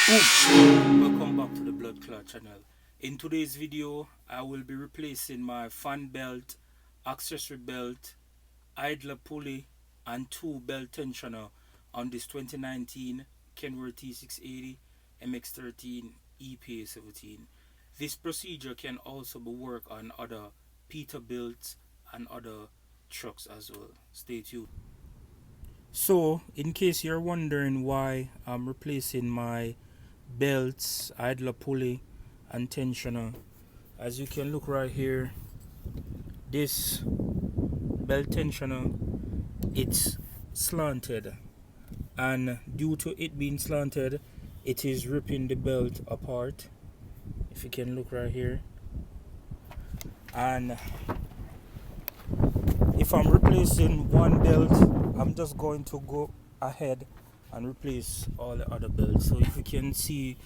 Welcome back to the Blood Clot channel. In today's video, I will be replacing my fan belt, accessory belt, idler pulley and two belt tensioner on this 2019 Kenworth T680 MX13 EPA17. This procedure can also be worked on other Peterbilt and other trucks as well. Stay tuned. So, in case you're wondering why I'm replacing my belts, idler pulley and tensioner, as you can look right here, this belt tensioner, it's slanted, and due to it being slanted, it is ripping the belt apart. If you can look right here, and if I'm replacing one belt, I'm just going to go ahead and replace all the other belts. So if you can see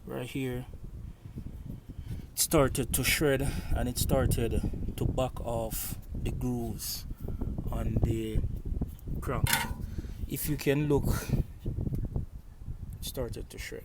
right here, it started to shred and it started to back off the grooves on the crank. If you can look, it started to shred.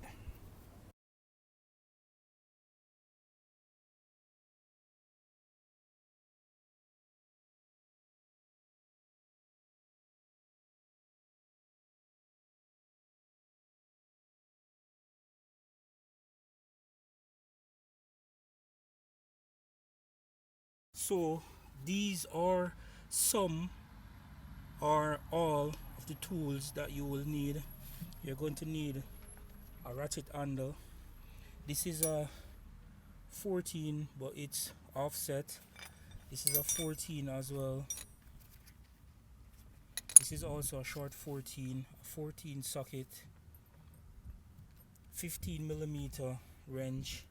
So these are some or all of the tools that you will need. You're going to need a ratchet handle. This is a 14, but it's offset. This is a 14 as well. This is also a short 14, a 14 socket, 15mm wrench.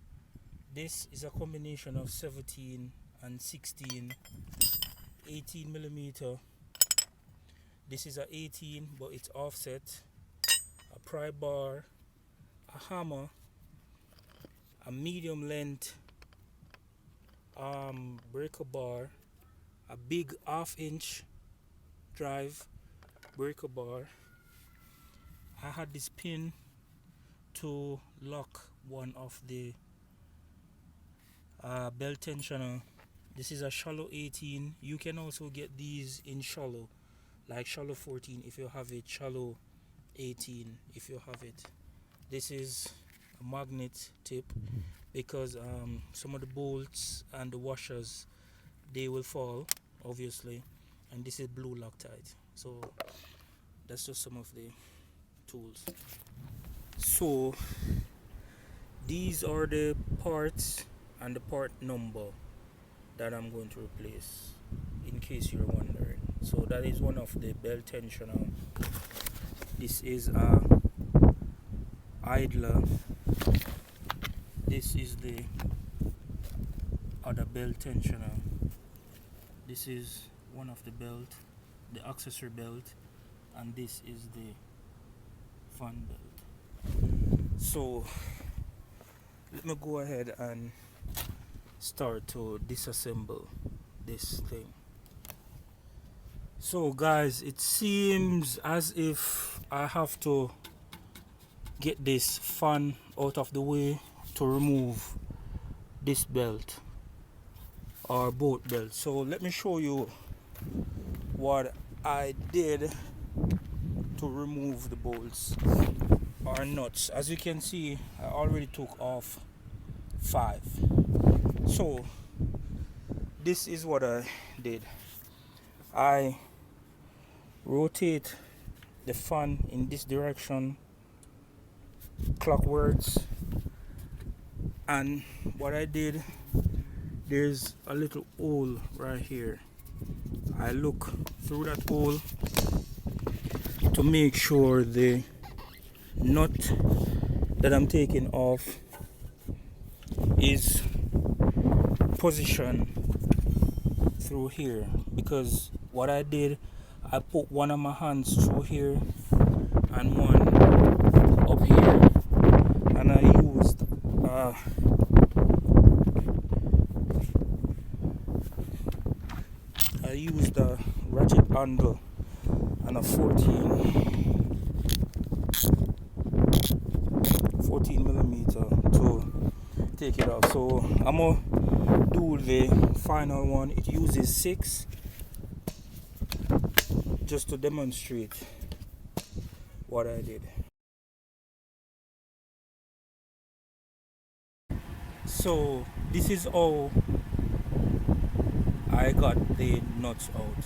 This is a combination of 17 and 16, 18mm. This is a 18, but it's offset. A pry bar, a hammer, a medium length breaker bar, a big 1/2 inch drive breaker bar. I had this pin to lock one of the belt tensioner. This is a shallow 18. You can also get these in shallow, like shallow 14 if you have it, shallow 18 if you have it. This is a magnet tip because some of the bolts and the washers, they will fall obviously, and this is blue Loctite. So that's just some of the tools. So these are the parts and the part number that I'm going to replace, in case you're wondering. So that is one of the belt tensioner. This is a idler. This is the other belt tensioner. This is one of the belt, the accessory belt, and this is the fan belt. So let me go ahead and start to disassemble this thing. So guys, it seems as if I have to get this fan out of the way to remove this belt or both belts. So let me show you what I did to remove the bolts or nuts. As you can see, I already took off 5. So this is what I did. I rotate the fan in this direction clockwards, and what I did, there's a little hole right here. I look through that hole to make sure the nut that I'm taking off is positioned through here, because what I did, I put one of my hands through here and one up here, and I used a ratchet handle and a 14 14mm to take it off. So I'm gonna do the final one. It uses 6 just to demonstrate what I did. So this is how I got the nuts out.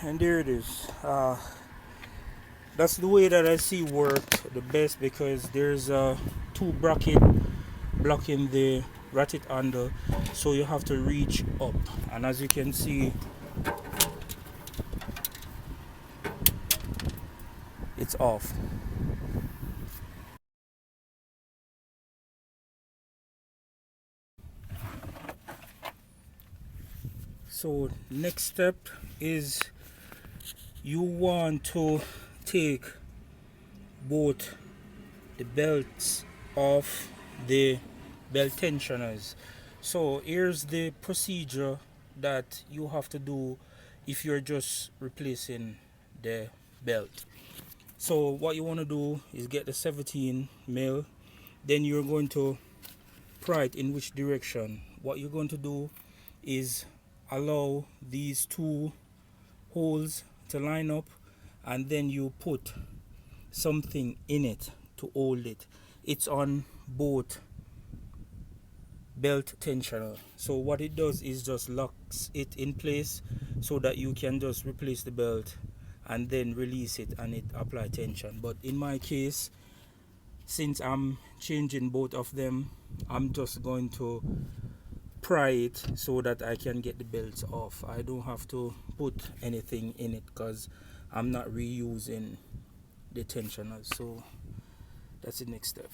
And there it is. That's the way that I see worked the best, because there's 2 bracket blocking the ratchet handle, so you have to reach up, and as you can see, it's off. So next step is you want to take both the belts off the belt tensioners. So here's the procedure that you have to do if you're just replacing the belt. So what you want to do is get the 17 mil, then you're going to pry it in which direction. What you're going to do is allow these 2 holes to line up, and then you put something in it to hold it. It's on both belt tensioner. So what it does is just locks it in place so that you can just replace the belt and then release it and it apply tension. But in my case, since I'm changing both of them, I'm just going to pry it so that I can get the belts off. I don't have to put anything in it because I'm not reusing the tensioners. So that's the next step.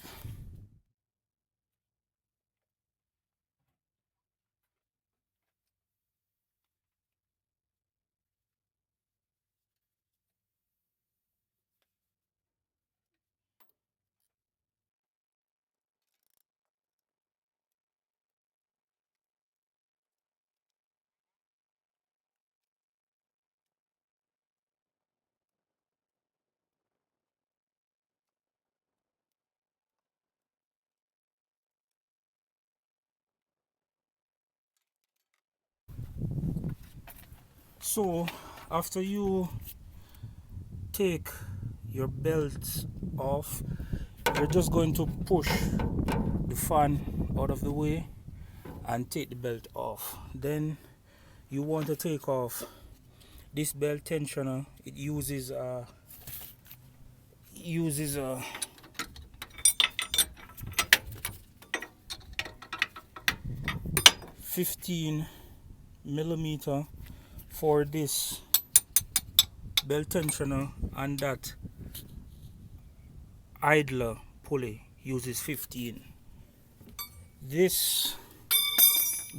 So after you take your belts off, you're just going to push the fan out of the way and take the belt off. Then you want to take off this belt tensioner. It uses a 15mm for this belt tensioner, and that idler pulley uses 15. This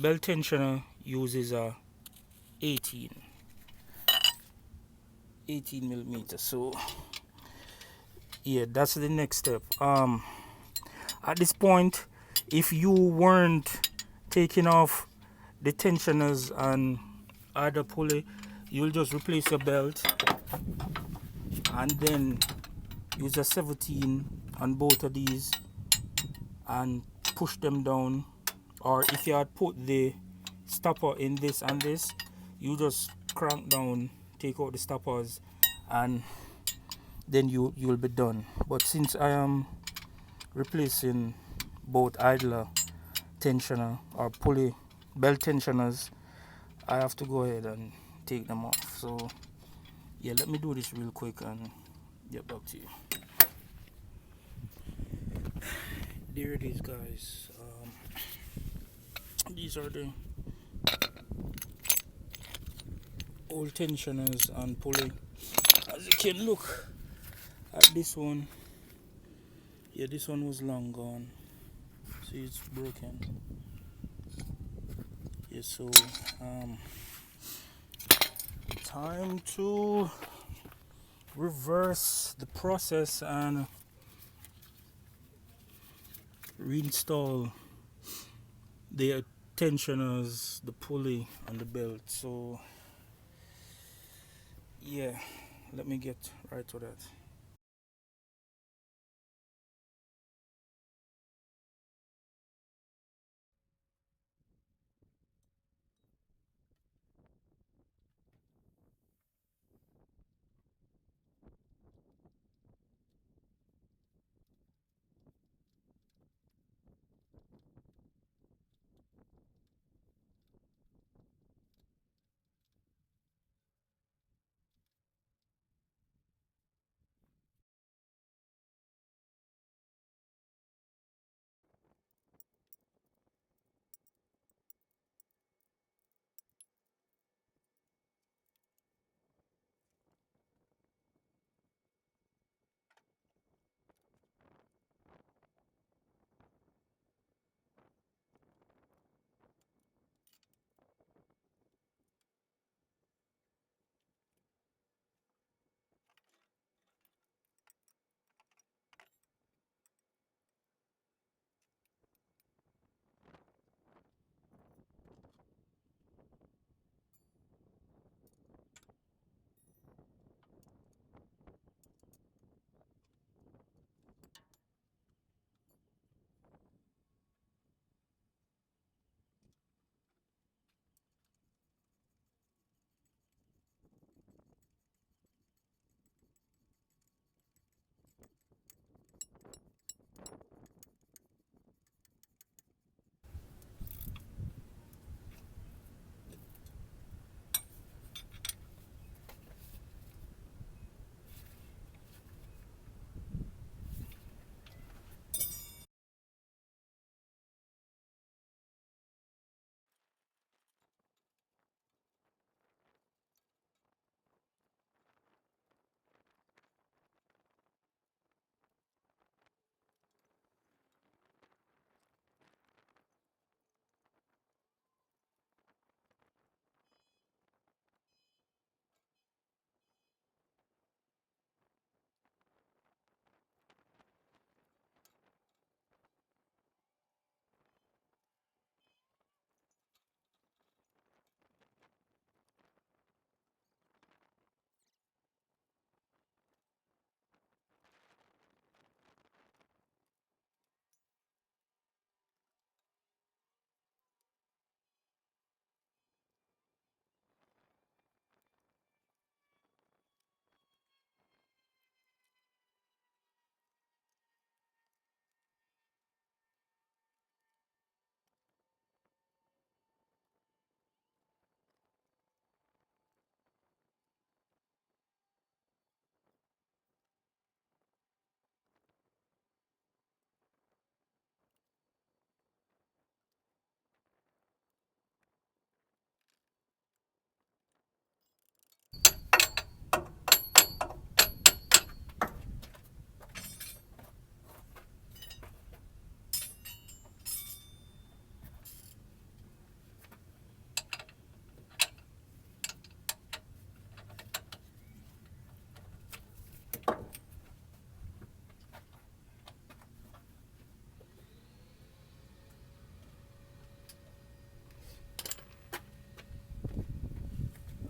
belt tensioner uses a 18mm. So yeah, that's the next step. At this point, if you weren't taking off the tensioners and other pulley, you'll just replace your belt and then use a 17 on both of these and push them down or if you had put the stopper in this and this, you just crank down, take out the stoppers, and then you'll be done. But since I am replacing both idler tensioner or pulley belt tensioners, I have to go ahead and take them off. So yeah, let me do this real quick and get back to you. There it is, guys. These are the old tensioners and pulley. As you can look at this one, yeah, this one was long gone. See, it's broken. Yeah, so time to reverse the process and reinstall the tensioners, the pulley, and the belt. So yeah, let me get right to that.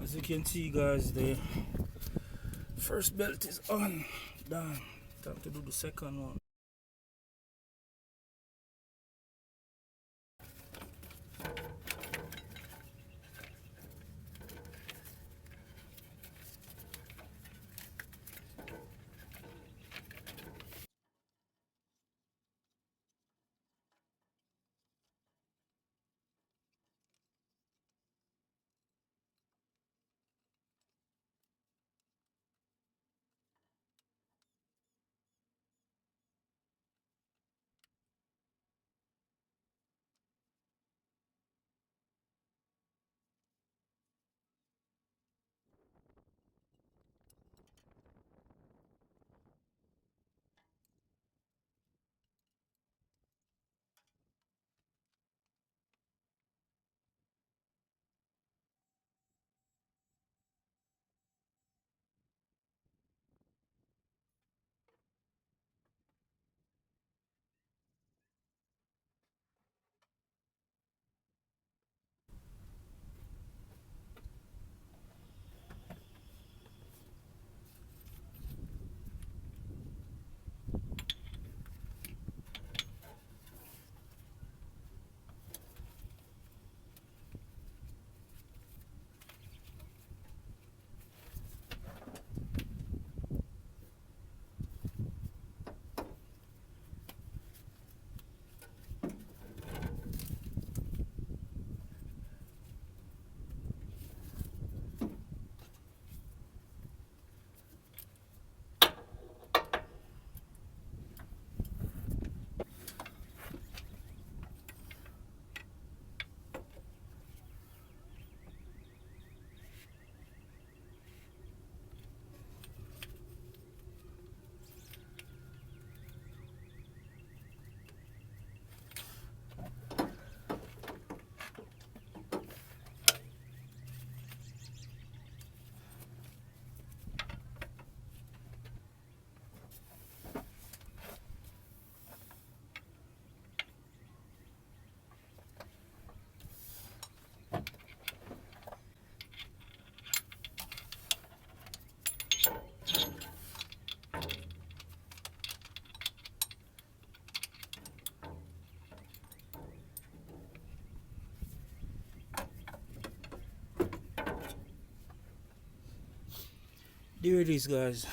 As you can see, guys, the first belt is on. Done. Time to do the second one. There it is, guys.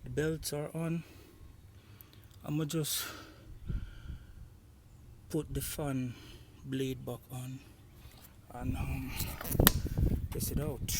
The belts are on. I'm gonna just put the fan blade back on and test it out.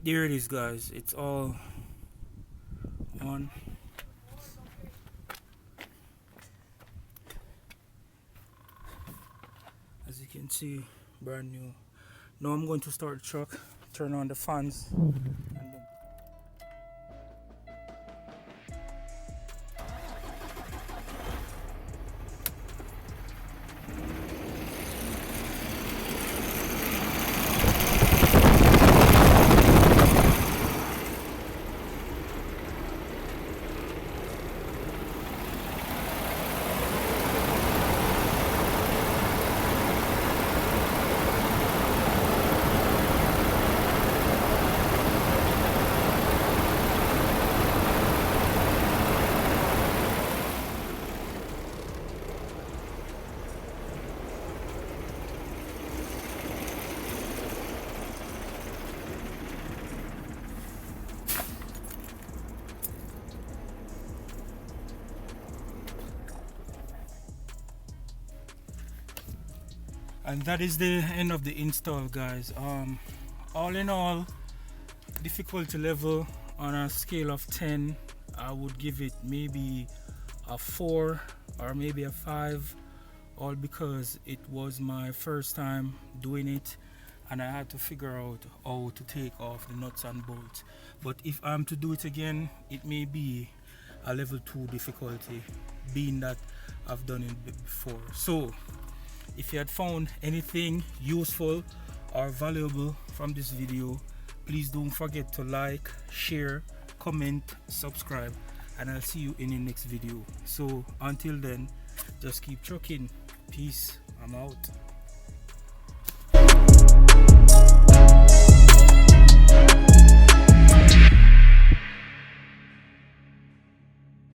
There it is, guys. It's all on. As you can see, brand new. Now I'm going to start the truck, turn on the fans, and then and that is the end of the install, guys. All in all, difficulty level on a scale of 10, I would give it maybe a 4 or maybe a 5, all because it was my first time doing it and I had to figure out how to take off the nuts and bolts. But if I'm to do it again, it may be a level 2 difficulty, being that I've done it before. So if you had found anything useful or valuable from this video, please don't forget to like, share, comment, subscribe, and I'll see you in the next video. So until then, just keep trucking. Peace. I'm out.